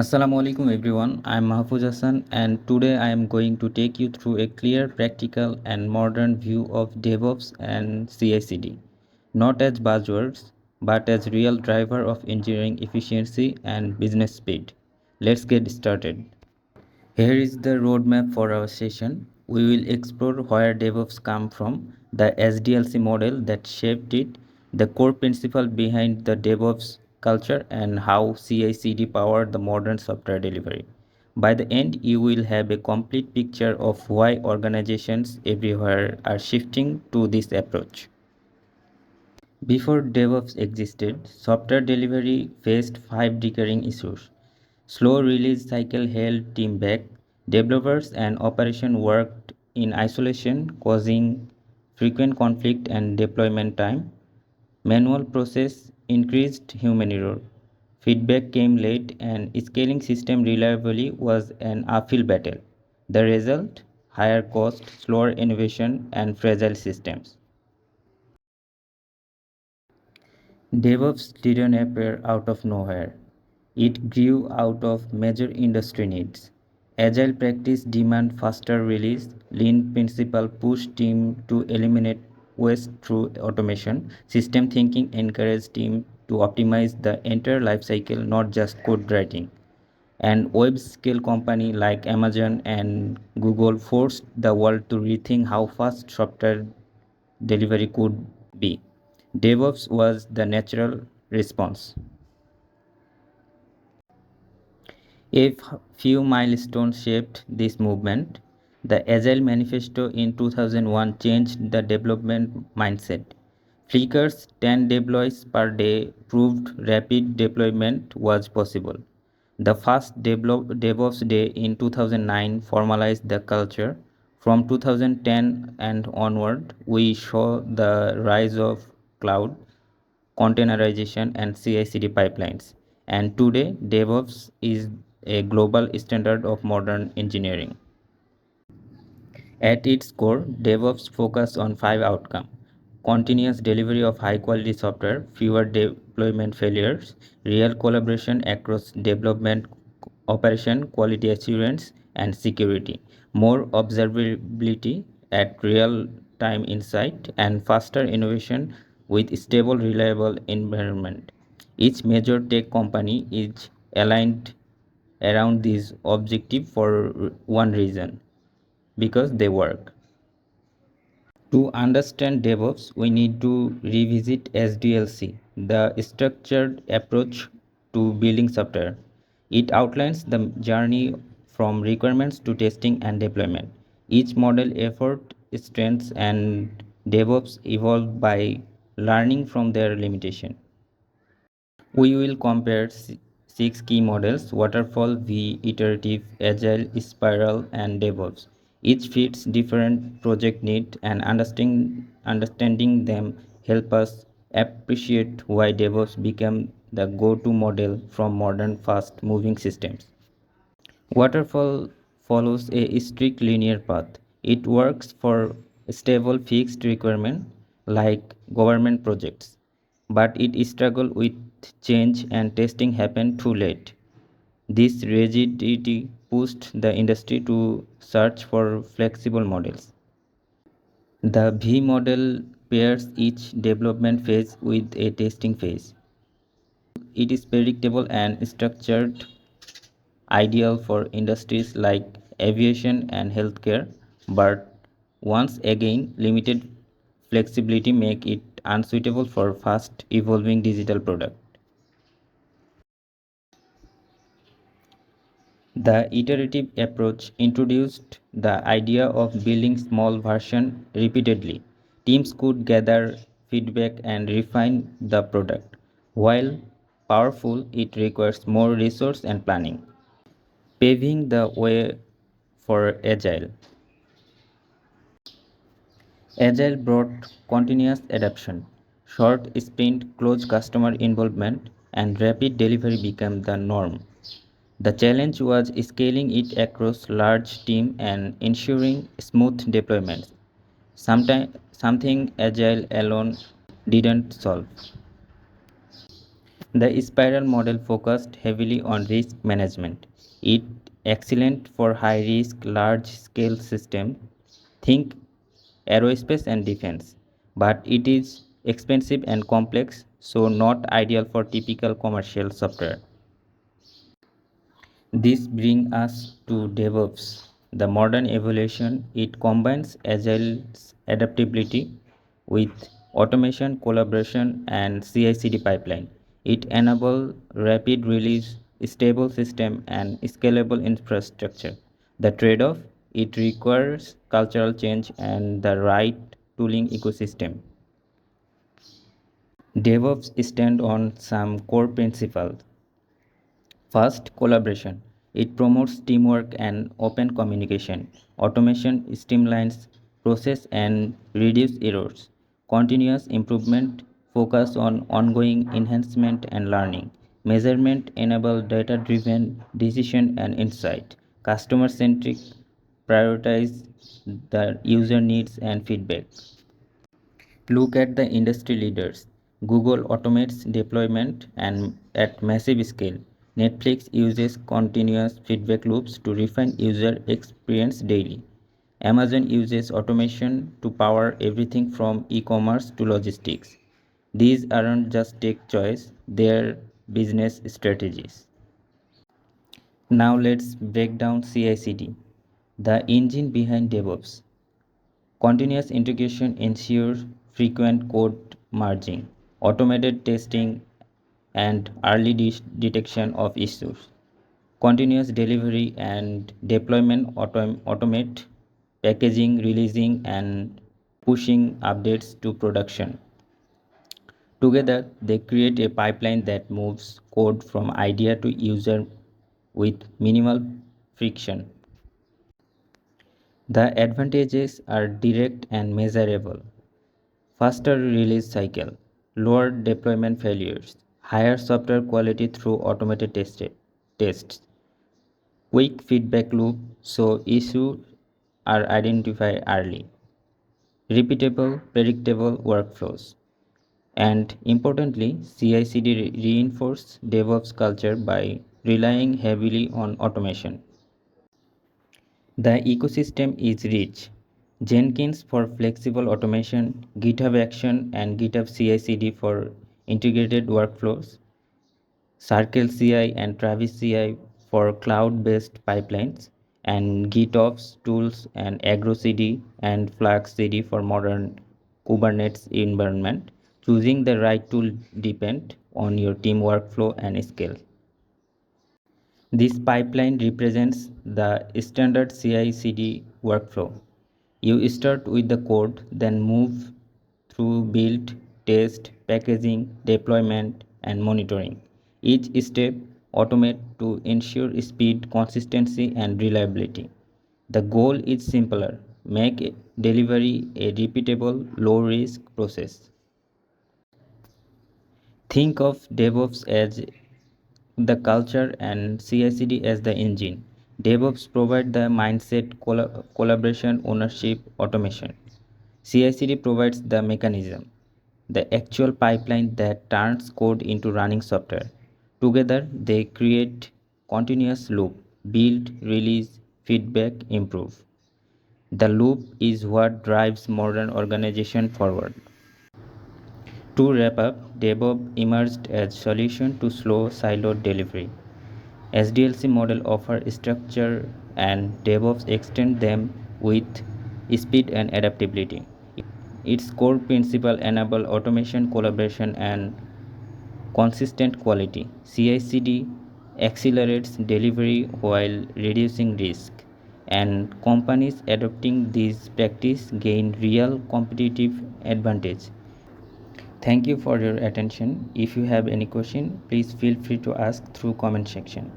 Assalamu alaikum everyone. I am Mahfuj Hasan and today I am going to take you through a clear, practical and modern view of DevOps and CI/CD, not as buzzwords but as real driver of engineering efficiency and business speed. Let's get started. Here is the roadmap for our session. We will explore where DevOps come from, the SDLC model that shaped it, the core principle behind the DevOps culture, and how CI/CD powered the modern software delivery. By the end, you will have a complete picture of why organizations everywhere are shifting to this approach. Before DevOps existed, software delivery faced five recurring issues. Slow release cycle held team back. Developers and operation worked in isolation, causing frequent conflict and deployment time. Manual process increased human error. Feedback came late and scaling system reliably was an uphill battle. The result? Higher cost, slower innovation, and fragile systems. DevOps didn't appear out of nowhere. It grew out of major industry needs. Agile practice demand faster release, lean principle push team to eliminate waste through automation, system thinking encouraged team to optimize the entire life cycle, not just code writing. And web scale company like Amazon and Google forced the world to rethink how fast software delivery could be. DevOps was the natural response. A few milestones shaped this movement. The Agile Manifesto in 2001 changed the development mindset. Flickr's 10 deploys per day proved rapid deployment was possible. The first DevOps Day in 2009 formalized the culture. From 2010 and onward, we saw the rise of cloud, containerization, and CI/CD pipelines. And today, DevOps is a global standard of modern engineering. At its core, DevOps focus on five outcomes: continuous delivery of high quality software, fewer deployment failures, real collaboration across development, operation, quality assurance, and security, more observability at real time insight, and faster innovation with stable, reliable environment. Each major tech company is aligned around this objective for one reason: because they work. To understand DevOps, we need to revisit SDLC, the structured approach to building software. It outlines the journey from requirements to testing and deployment. Each model effort, strengths, and DevOps evolved by learning from their limitation. We will compare six key models: Waterfall, V, Iterative, Agile, Spiral, and DevOps. Each fits different project needs, and understanding them help us appreciate why DevOps became the go-to model from modern fast-moving systems. Waterfall follows a strict linear path. It works for stable fixed requirements like government projects, but it struggles with change and testing happen too late. This rigidity pushed the industry to search for flexible models. The V model pairs each development phase with a testing phase. It is predictable and structured, ideal for industries like aviation and healthcare, but once again limited flexibility make it unsuitable for fast evolving digital product. The iterative approach introduced the idea of building small version repeatedly. Teams could gather feedback and refine the product. While powerful, it requires more resource and planning. Paving the way for Agile. Agile brought continuous adoption, short sprint, close customer involvement, and rapid delivery became the norm. The challenge was scaling it across large teams and ensuring smooth deployments, something Agile alone didn't solve. The spiral model focused heavily on risk management. It excellent for high risk, large scale systems. Think aerospace and defense. But it is expensive and complex, so not ideal for typical commercial software. This brings us to DevOps, the modern evolution. It combines agile adaptability with automation, collaboration, and CI/CD pipeline. It enables rapid release, stable system, and scalable infrastructure. The trade-off: it requires cultural change and the right tooling ecosystem. DevOps stand on some core principles. First, collaboration. It promotes teamwork and open communication. Automation streamlines process and reduce errors. Continuous improvement focus on ongoing enhancement and learning. Measurement enable data-driven decision and insight. Customer-centric prioritize the user needs and feedback. Look at the industry leaders. Google automates deployment and at massive scale. Netflix uses continuous feedback loops to refine user experience daily. Amazon uses automation to power everything from e-commerce to logistics. These aren't just tech choice, they're business strategies. Now let's break down CI/CD, the engine behind DevOps. Continuous integration ensures frequent code merging, automated testing, and early detection of issues. Continuous delivery and deployment automate packaging, releasing, and pushing updates to production. Together, they create a pipeline that moves code from idea to user with minimal friction. The advantages are direct and measurable. Faster release cycle, lower deployment failures, higher software quality through automated tests, quick feedback loop so issues are identified early, repeatable, predictable workflows, and importantly, CI/CD reinforce DevOps culture by relying heavily on automation. The ecosystem is rich. Jenkins for flexible automation, GitHub Action and GitHub CI/CD for integrated workflows, Circle CI and Travis CI for cloud-based pipelines, and GitOps tools and Agro CD and Flux CD for modern Kubernetes environment. Choosing the right tool depends on your team workflow and scale. This pipeline represents the standard CI/CD workflow. You start with the code, then move through build, test, packaging, deployment, and monitoring. Each step automate to ensure speed, consistency, and reliability. The goal is simpler: make delivery a repeatable, low-risk process. Think of DevOps as the culture and CI/CD as the engine. DevOps provide the mindset, collaboration, ownership, automation. CI/CD provides the mechanism, the actual pipeline that turns code into running software. Together, they create continuous loop: build, release, feedback, improve. The loop is what drives modern organization forward. To wrap up, DevOps emerged as solution to slow siloed delivery. SDLC model offer structure and DevOps extend them with speed and adaptability. Its core principle enable automation, collaboration, and consistent quality. CI/CD accelerates delivery while reducing risk, and companies adopting these practice gain real competitive advantage. Thank you for your attention. If you have any question, please feel free to ask through comment section.